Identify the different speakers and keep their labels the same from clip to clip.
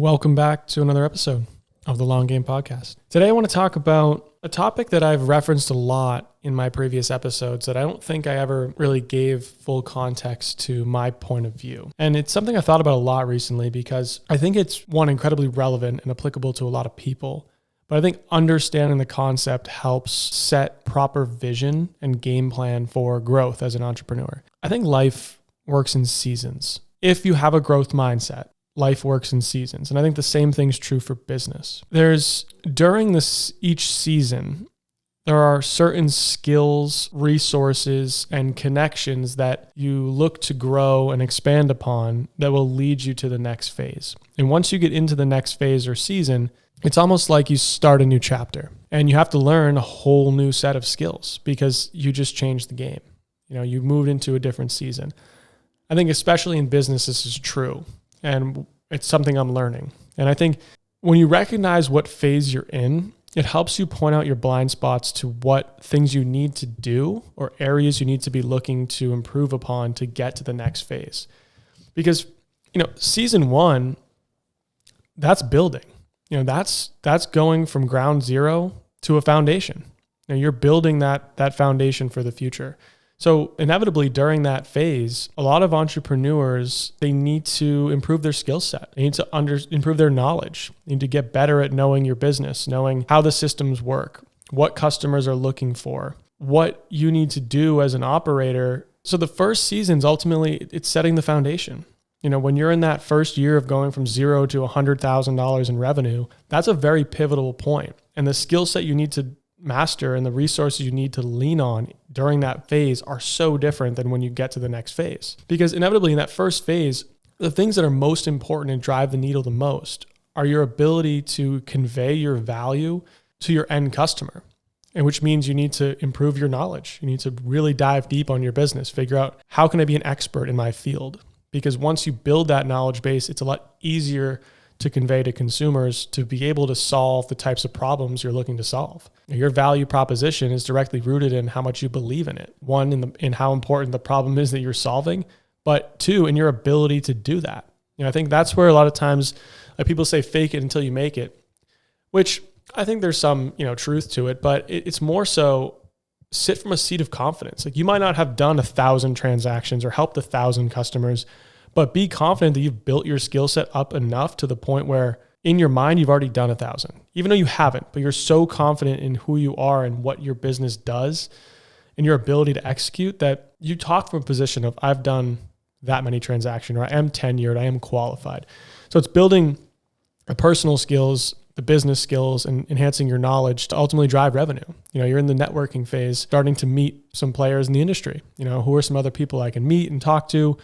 Speaker 1: Welcome back to another episode of the Long Game Podcast. Today I want to talk about a topic that I've referenced a lot in my previous episodes that I don't think I ever really gave full context to my point of view. And it's something I thought about a lot recently because I think it's, one, incredibly relevant and applicable to a lot of people. But I think understanding the concept helps set proper vision and game plan for growth as an entrepreneur. I think life works in seasons. If you have a growth mindset, life works in seasons. And I think the same thing's true for business. During each season, there are certain skills, resources, and connections that you look to grow and expand upon that will lead you to the next phase. And once you get into the next phase or season, it's almost like you start a new chapter and you have to learn a whole new set of skills because you just changed the game. You've moved into a different season. I think especially in business, this is true. And it's something I'm learning. And I think when you recognize what phase you're in, it helps you point out your blind spots to what things you need to do or areas you need to be looking to improve upon to get to the next phase. Because, season one, that's building. That's going from ground zero to a foundation. You're building that foundation for the future. So inevitably during that phase, a lot of entrepreneurs, they need to improve their skill set. They need to improve their knowledge. They need to get better at knowing your business, knowing how the systems work, what customers are looking for, what you need to do as an operator. So the first season's ultimately, it's setting the foundation. When you're in that first year of going from $0 to $100,000 in revenue, that's a very pivotal point. And the skill set you need to master and the resources you need to lean on during that phase are so different than when you get to the next phase. Because inevitably in that first phase, the things that are most important and drive the needle the most are your ability to convey your value to your end customer. And which means you need to improve your knowledge. You need to really dive deep on your business, figure out how can I be an expert in my field? Because once you build that knowledge base, it's a lot easier to convey to consumers to be able to solve the types of problems you're looking to solve. Your value proposition is directly rooted in how much you believe in it. One, in how important the problem is that you're solving, but two, in your ability to do that. I think that's where a lot of times people say fake it until you make it, which I think there's some, truth to it, but it's more so sit from a seat of confidence. Like you might not have done 1,000 transactions or helped 1,000 customers, but be confident that you've built your skill set up enough to the point where in your mind, you've already done 1,000, even though you haven't, but you're so confident in who you are and what your business does and your ability to execute that you talk from a position of I've done that many transactions, or I am tenured, I am qualified. So it's building the personal skills, the business skills, and enhancing your knowledge to ultimately drive revenue. You're in the networking phase, starting to meet some players in the industry. Who are some other people I can meet and talk to?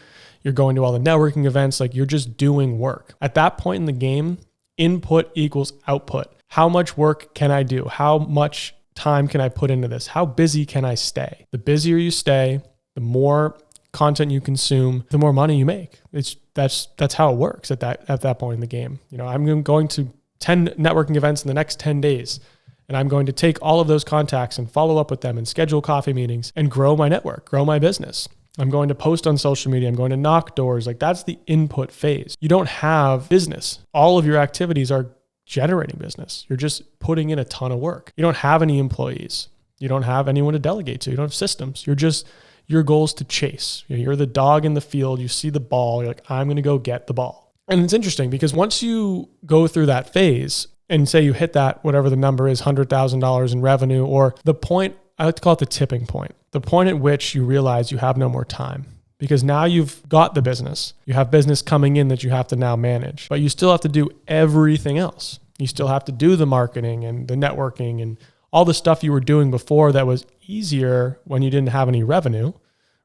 Speaker 1: You're going to all the networking events, like you're just doing work. At that point in the game, input equals output. How much work can I do? How much time can I put into this? How busy can I stay? The busier you stay, the more content you consume, the more money you make. That's how it works at that point in the game. I'm going to 10 networking events in the next 10 days. And I'm going to take all of those contacts and follow up with them and schedule coffee meetings and grow my network, grow my business. I'm going to post on social media. I'm going to knock doors. Like that's the input phase. You don't have business. All of your activities are generating business. You're just putting in a ton of work. You don't have any employees. You don't have anyone to delegate to. You don't have systems. Your goal is to chase. You're the dog in the field. You see the ball. You're like, I'm going to go get the ball. And it's interesting because once you go through that phase and say you hit that, whatever the number is, $100,000 in revenue, or the point, I like to call it the tipping point, the point at which you realize you have no more time because now you've got the business. You have business coming in that you have to now manage, but you still have to do everything else. You still have to do the marketing and the networking and all the stuff you were doing before that was easier when you didn't have any revenue,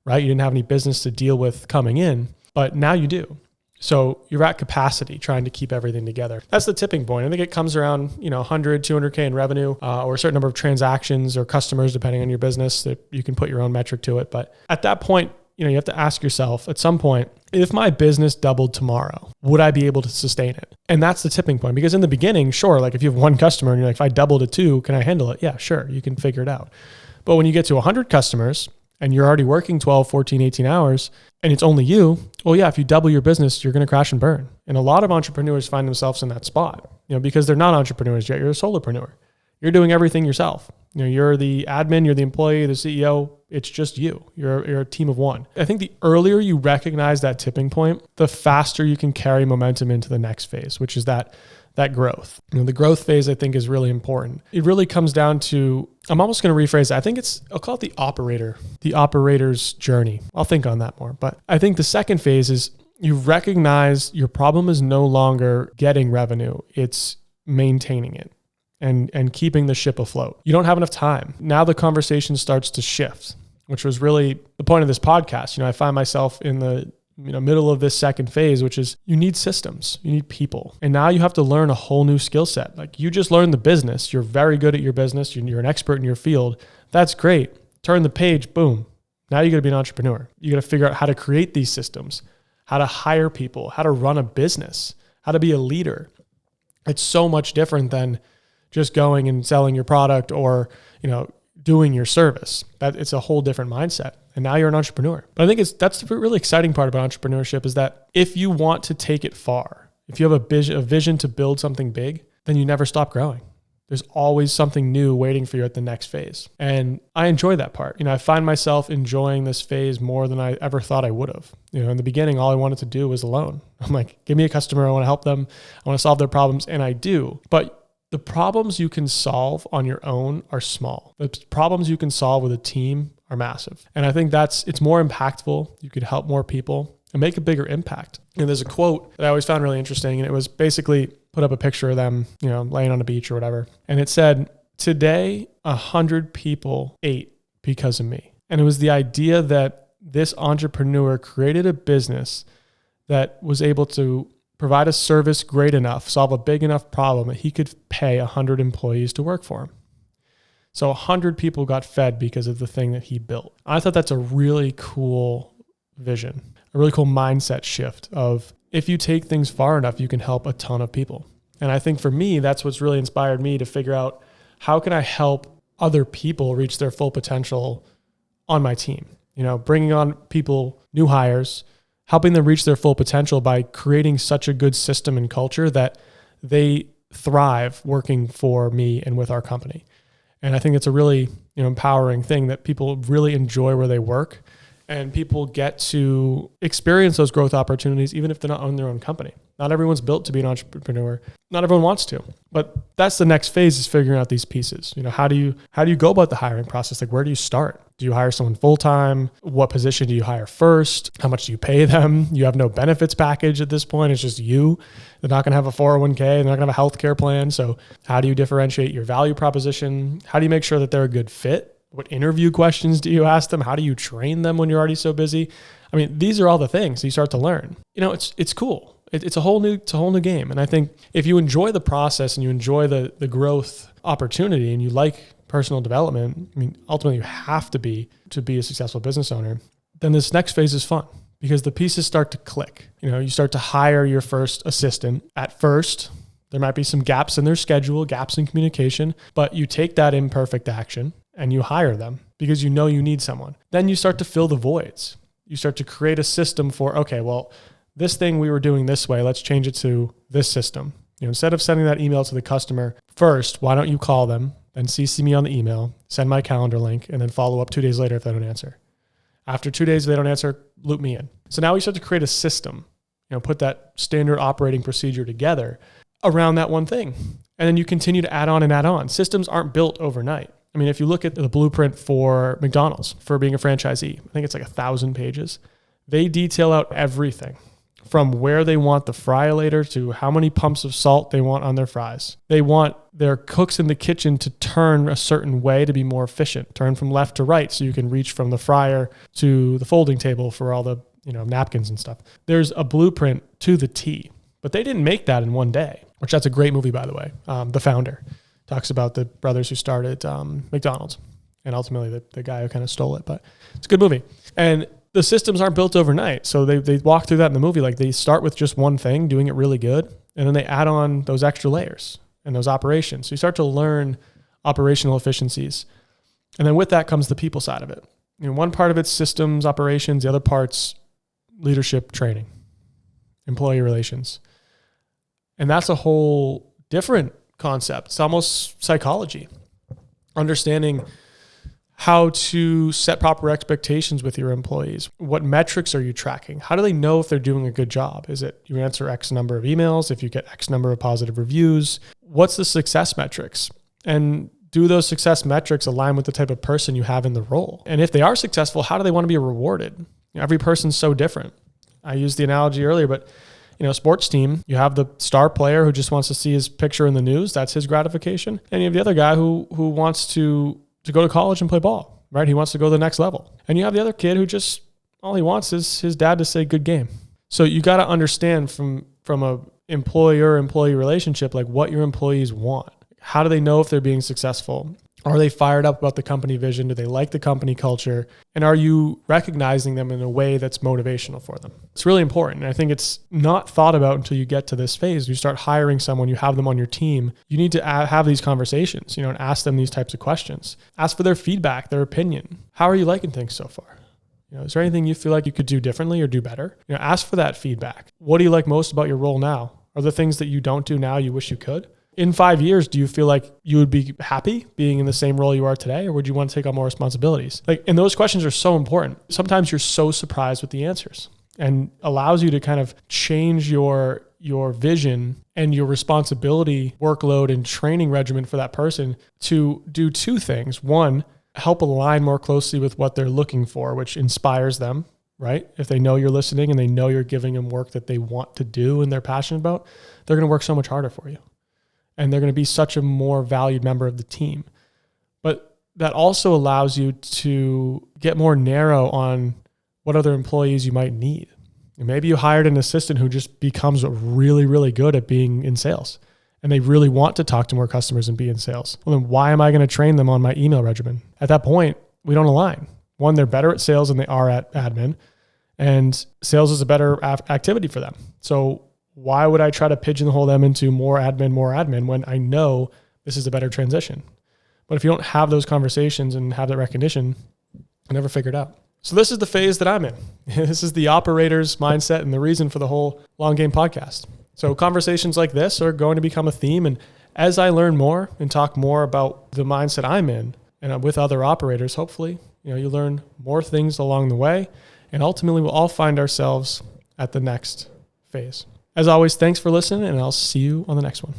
Speaker 1: right? You didn't have any business to deal with coming in, but now you do. So you're at capacity trying to keep everything together. That's the tipping point. I think it comes around, 100, 200K in revenue or a certain number of transactions or customers, depending on your business, that you can put your own metric to it. But at that point, you have to ask yourself at some point, if my business doubled tomorrow, would I be able to sustain it? And that's the tipping point. Because in the beginning, sure, like if you have one customer and you're like, if I double to 2, can I handle it? Yeah, sure. You can figure it out. But when you get to 100 customers and you're already working 12, 14, 18 hours and it's only you, well, yeah, if you double your business, you're going to crash and burn. And a lot of entrepreneurs find themselves in that spot, because they're not entrepreneurs yet. You're a solopreneur. You're doing everything yourself. You're the admin, you're the employee, the CEO. It's just you. You're a team of one. I think the earlier you recognize that tipping point, the faster you can carry momentum into the next phase, which is that growth. The growth phase, I think, is really important. It really comes down to, I'm almost going to rephrase it. I'll call it the operator's journey. I'll think on that more. But I think the second phase is you recognize your problem is no longer getting revenue. It's maintaining it and keeping the ship afloat. You don't have enough time. Now the conversation starts to shift, which was really the point of this podcast. I find myself in the middle of this second phase, which is you need systems, you need people. And now you have to learn a whole new skill set. Like you just learned the business. You're very good at your business. You're an expert in your field. That's great. Turn the page, boom. Now you got to be an entrepreneur. You got to figure out how to create these systems, how to hire people, how to run a business, how to be a leader. It's so much different than just going and selling your product or, doing your service. It's a whole different mindset. And now you're an entrepreneur. But I think that's the really exciting part about entrepreneurship is that if you want to take it far, if you have a vision to build something big, then you never stop growing. There's always something new waiting for you at the next phase. And I enjoy that part. I find myself enjoying this phase more than I ever thought I would have. In the beginning, all I wanted to do was alone. I'm like, give me a customer. I want to help them. I want to solve their problems. And I do. But the problems you can solve on your own are small. The problems you can solve with a team are massive. And I think it's more impactful. You could help more people and make a bigger impact. And there's a quote that I always found really interesting. And it was basically put up a picture of them, laying on a beach or whatever. And it said, today, 100 people ate because of me. And it was the idea that this entrepreneur created a business that was able to provide a service great enough, solve a big enough problem that he could pay 100 employees to work for him. So 100 people got fed because of the thing that he built. I thought that's a really cool vision, a really cool mindset shift of if you take things far enough, you can help a ton of people. And I think for me, that's what's really inspired me to figure out how can I help other people reach their full potential on my team, bringing on people, new hires, helping them reach their full potential by creating such a good system and culture that they thrive working for me and with our company. And I think it's a really empowering thing that people really enjoy where they work and people get to experience those growth opportunities even if they're not on their own company. Not everyone's built to be an entrepreneur. Not everyone wants to. But that's the next phase is figuring out these pieces. How do you go about the hiring process? Like where do you start? Do you hire someone full-time? What position do you hire first? How much do you pay them? You have no benefits package at this point. It's just you. They're not going to have a 401k. They're not going to have a healthcare plan. So how do you differentiate your value proposition? How do you make sure that they're a good fit? What interview questions do you ask them? How do you train them when you're already so busy? I mean, these are all the things you start to learn. It's cool. It's a whole new game. And I think if you enjoy the process and you enjoy the growth opportunity and you like personal development, ultimately you have to be a successful business owner, then this next phase is fun because the pieces start to click. You start to hire your first assistant. At first, there might be some gaps in their schedule, gaps in communication, but you take that imperfect action and you hire them because you need someone. Then you start to fill the voids. You start to create a system for, okay, well, this thing we were doing this way, let's change it to this system. Instead of sending that email to the customer first, why don't you call them, then CC me on the email, send my calendar link, and then follow up 2 days later if they don't answer. After 2 days, if they don't answer, loop me in. So now we start to create a system, put that standard operating procedure together around that one thing. And then you continue to add on and add on. Systems aren't built overnight. If you look at the blueprint for McDonald's, for being a franchisee, I think it's like 1,000 pages. They detail out everything from where they want the fry-later to how many pumps of salt they want on their fries. They want their cooks in the kitchen to turn a certain way to be more efficient, turn from left to right so you can reach from the fryer to the folding table for all the napkins and stuff. There's a blueprint to the T, but they didn't make that in one day, which that's a great movie, by the way. The Founder talks about the brothers who started McDonald's and ultimately the guy who kind of stole it, but it's a good movie. And the systems aren't built overnight. So they walk through that in the movie. Like they start with just one thing, doing it really good. And then they add on those extra layers and those operations. So you start to learn operational efficiencies. And then with that comes the people side of it. One part of it's systems, operations, the other part's leadership training, employee relations. And that's a whole different concept. It's almost psychology, understanding how to set proper expectations with your employees. What metrics are you tracking? How do they know if they're doing a good job? Is it you answer X number of emails, if you get X number of positive reviews? What's the success metrics? And do those success metrics align with the type of person you have in the role? And if they are successful, how do they want to be rewarded? Every person's so different. I used the analogy earlier, but a sports team, you have the star player who just wants to see his picture in the news. That's his gratification. And you have the other guy who wants to go to college and play ball, right? He wants to go to the next level. And you have the other kid who just, all he wants is his dad to say good game. So you got to understand from a employer-employee relationship, like what your employees want. How do they know if they're being successful? Are they fired up about the company vision? Do they like the company culture? And are you recognizing them in a way that's motivational for them? It's really important. And I think it's not thought about until you get to this phase. You start hiring someone, you have them on your team. You need to have these conversations, and ask them these types of questions. Ask for their feedback, their opinion. How are you liking things so far? Is there anything you feel like you could do differently or do better? Ask for that feedback. What do you like most about your role now? Are there things that you don't do now you wish you could? In 5 years, do you feel like you would be happy being in the same role you are today, or would you want to take on more responsibilities? And those questions are so important. Sometimes you're so surprised with the answers, and allows you to kind of change your vision and your responsibility workload and training regimen for that person to do two things. One, help align more closely with what they're looking for, which inspires them, right? If they know you're listening and they know you're giving them work that they want to do and they're passionate about, they're going to work so much harder for you. And they're going to be such a more valued member of the team. But that also allows you to get more narrow on what other employees you might need. And maybe you hired an assistant who just becomes really, really good at being in sales, and they really want to talk to more customers and be in sales. Well, then why am I going to train them on my email regimen? At that point, we don't align. One, they're better at sales than they are at admin, and sales is a better activity for them. So why would I try to pigeonhole them into more admin when I know this is a better transition? But if you don't have those conversations and have that recognition, I never figure it out. So this is the phase that I'm in. This is the operator's mindset and the reason for the whole Long Game podcast. So conversations like this are going to become a theme. And as I learn more and talk more about the mindset I'm in and with other operators, hopefully, you learn more things along the way. And ultimately, we'll all find ourselves at the next phase. As always, thanks for listening, and I'll see you on the next one.